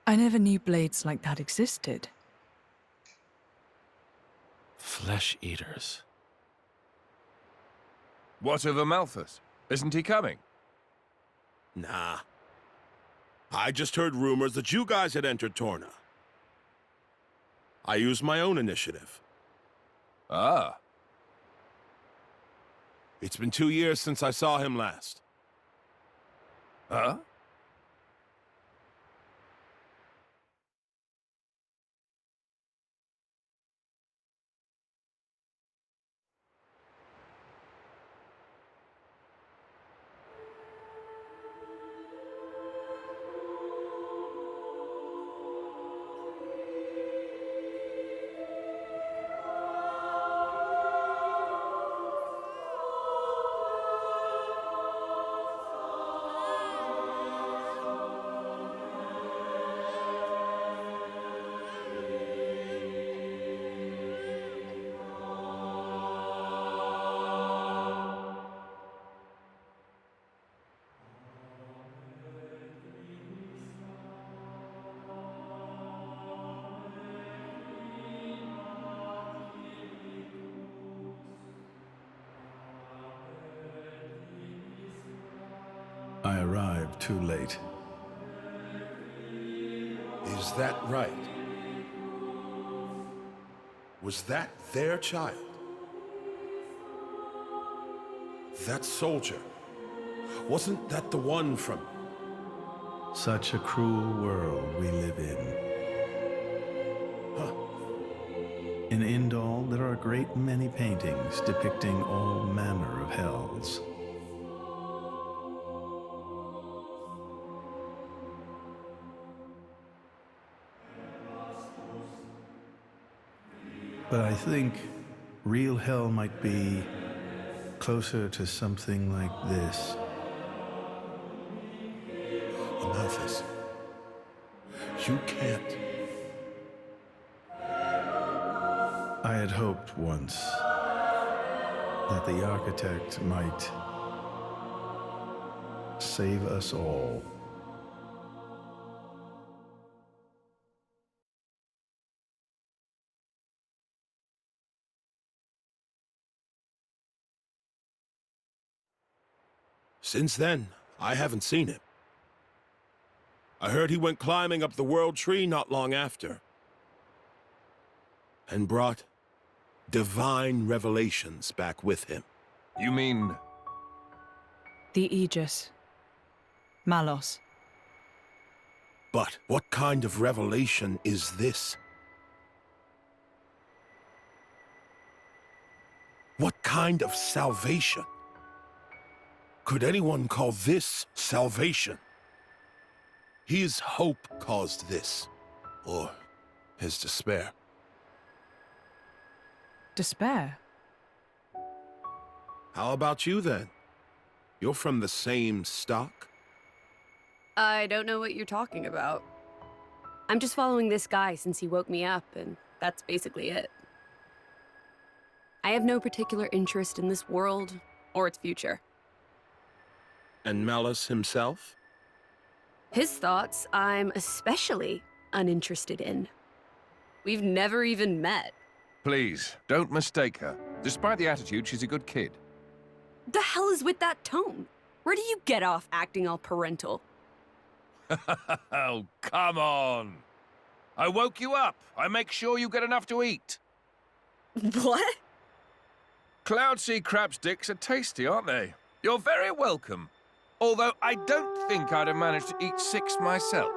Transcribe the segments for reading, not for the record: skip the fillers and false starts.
I never knew blades like that existed. Flesh eaters. What of Amalthus? Isn't he coming? Nah. I just heard rumors that you guys had entered Torna. I used my own initiative. Ah. It's been 2 years since I saw him last. Huh? I arrived too late. Is that right? Was that their child? That soldier? Wasn't that the one from... Such a cruel world we live in. Huh. In Indal, there are a great many paintings depicting all manner of hells. But I think real hell might be closer to something like this. Amalthus. You can't... I had hoped once that the architect might save us all. Since then, I haven't seen him. I heard he went climbing up the World Tree not long after. And brought divine revelations back with him. You mean... The Aegis. Malos. But what kind of revelation is this? What kind of salvation? Could anyone call this salvation? His hope caused this, or his despair. Despair? How about you then? You're from the same stock? I don't know what you're talking about. I'm just following this guy since he woke me up, and that's basically it. I have no particular interest in this world or its future. And Malus himself? His thoughts, I'm especially uninterested in. We've never even met. Please, don't mistake her. Despite the attitude, she's a good kid. The hell is with that tone? Where do you get off acting all parental? Oh, come on. I woke you up. I make sure you get enough to eat. What? Cloud sea crab sticks are tasty, aren't they? You're very welcome. Although I don't think I'd have managed to eat 6 myself.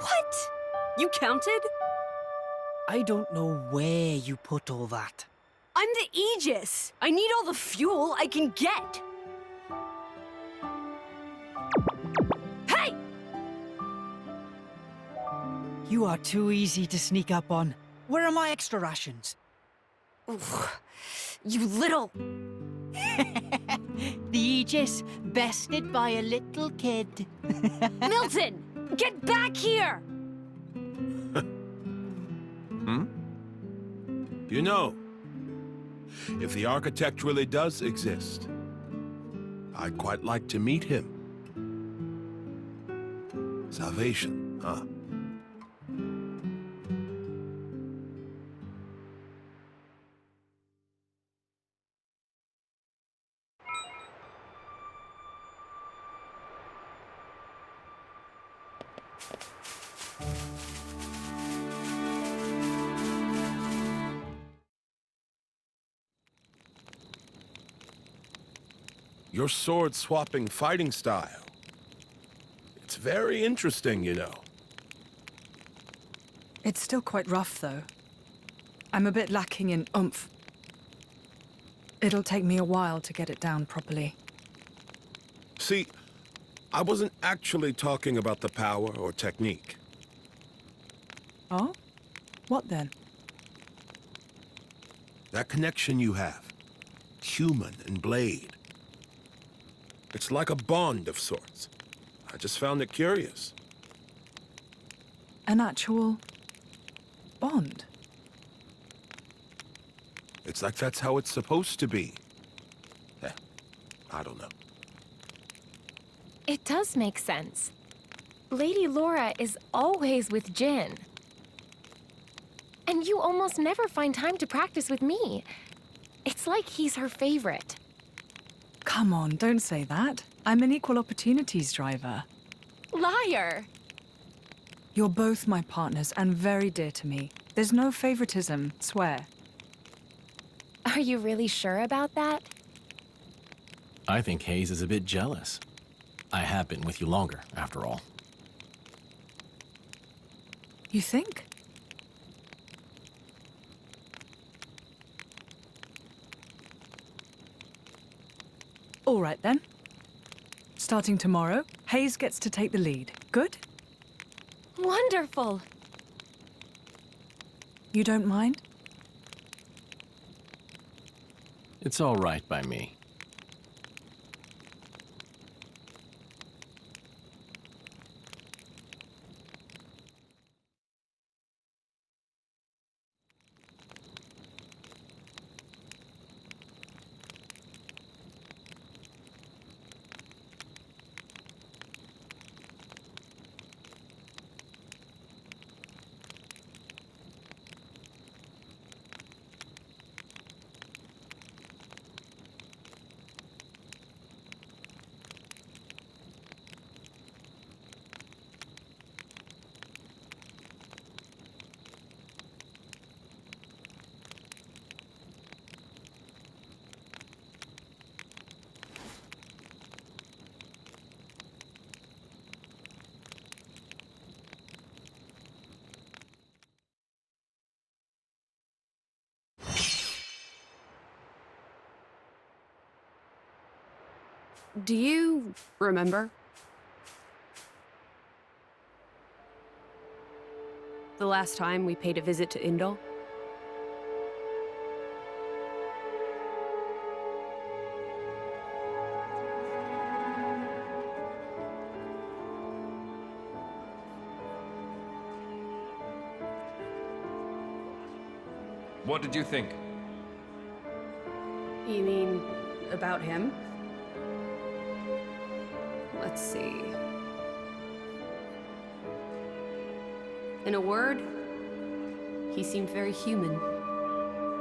What? You counted? I don't know where you put all that. I'm the Aegis. I need all the fuel I can get. Hey! You are too easy to sneak up on. Where are my extra rations? Oof. You little... The Aegis, bested by a little kid. Milton! Get back here! Hmm? You know, if the architect really does exist, I'd quite like to meet him. Salvation, huh? Your sword-swapping fighting style. It's very interesting, you know. It's still quite rough, though. I'm a bit lacking in oomph. It'll take me a while to get it down properly. See, I wasn't actually talking about the power or technique. Oh? What then? That connection you have. Human and blade. It's like a bond of sorts. I just found it curious. An actual bond? It's like that's how it's supposed to be. I don't know. It does make sense. Lady Laura is always with Jin. And you almost never find time to practice with me. It's like he's her favorite. Come on, don't say that. I'm an equal opportunities driver. Liar! You're both my partners and very dear to me. There's no favoritism, swear. Are you really sure about that? I think Hayes is a bit jealous. I have been with you longer, after all. You think? All right then. Starting tomorrow, Hayes gets to take the lead. Good? Wonderful! You don't mind? It's all right by me. Do you remember? The last time we paid a visit to Indol? What did you think? You mean about him? Let's see. In a word, he seemed very human,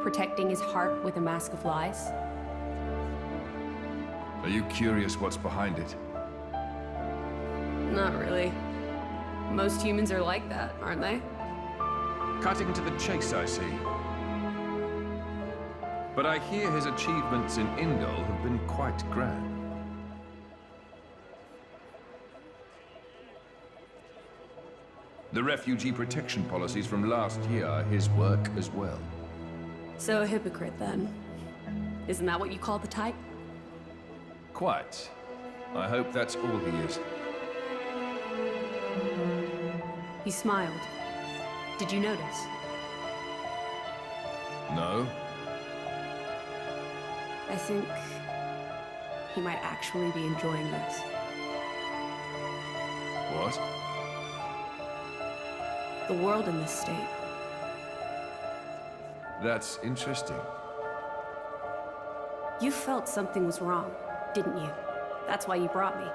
protecting his heart with a mask of lies. Are you curious what's behind it? Not really. Most humans are like that, aren't they? Cutting to the chase, I see. But I hear his achievements in Indol have been quite grand. The refugee protection policies from last year are his work as well. So a hypocrite, then. Isn't that what you call the type? Quite. I hope that's all he is. He smiled. Did you notice? No? I think he might actually be enjoying this. What? The world in this state. That's interesting. You felt something was wrong, didn't you? That's why you brought me.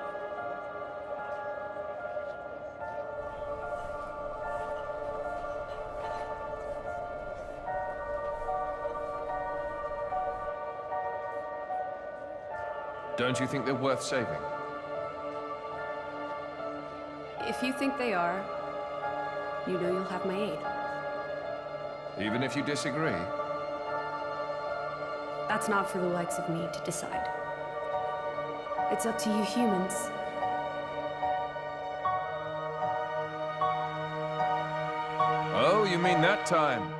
Don't you think they're worth saving? If you think they are, you know you'll have my aid. Even if you disagree? That's not for the likes of me to decide. It's up to you humans. Oh, you mean that time?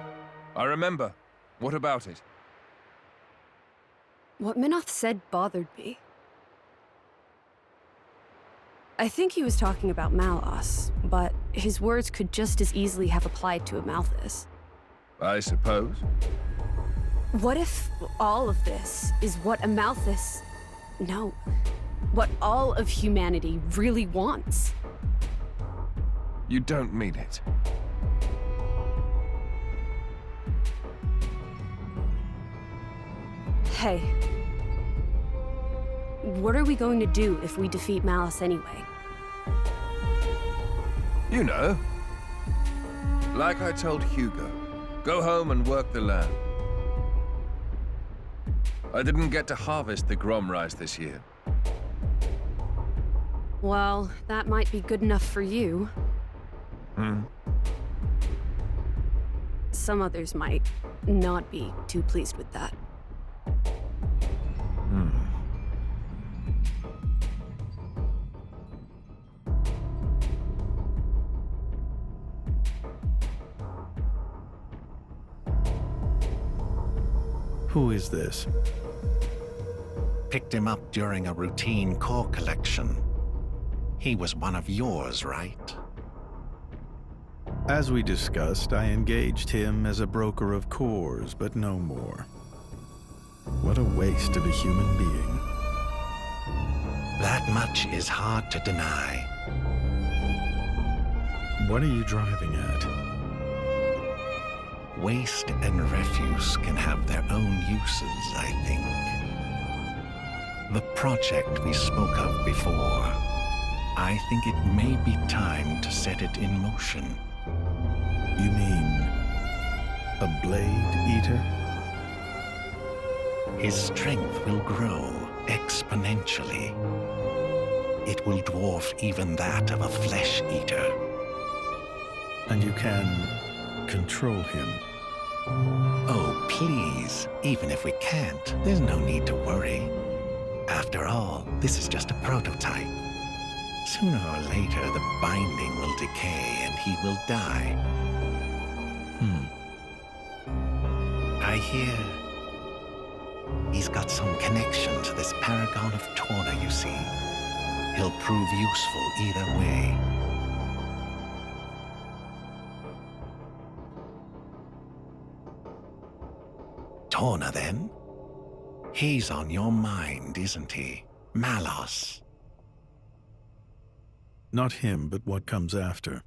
I remember. What about it? What Minoth said bothered me. I think he was talking about Malos, but his words could just as easily have applied to Amalthus. I suppose. What if all of this is what Amalthus... No. What all of humanity really wants? You don't mean it. Hey. What are we going to do if we defeat Malos anyway? You know. Like I told Hugo, go home and work the land. I didn't get to harvest the Grom rice this year. Well, that might be good enough for you. Some others might not be too pleased with that. Who is this? Picked him up during a routine core collection. He was one of yours, right? As we discussed, I engaged him as a broker of cores, but no more. What a waste of a human being. That much is hard to deny. What are you driving at? Waste and refuse can have their own uses, I think. The project we spoke of before, I think it may be time to set it in motion. You mean a blade eater? His strength will grow exponentially. It will dwarf even that of a flesh eater. And you can control him? Oh, please. Even if we can't, there's no need to worry. After all, this is just a prototype. Sooner or later, the binding will decay and he will die. I hear he's got some connection to this paragon of Torna, you see. He'll prove useful either way. Torna, then? He's on your mind, isn't he? Malos. Not him, but what comes after.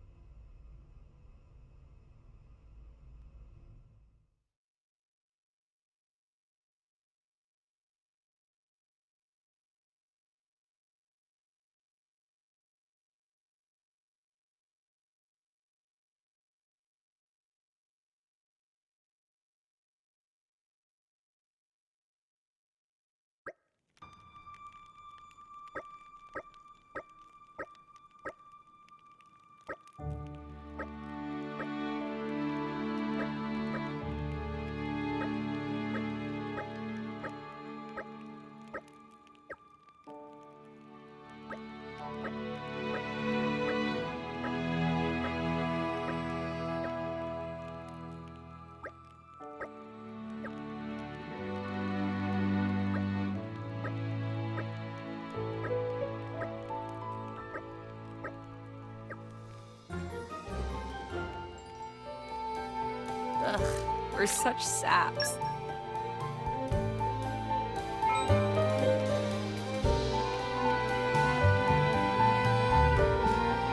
Ugh, we're such saps.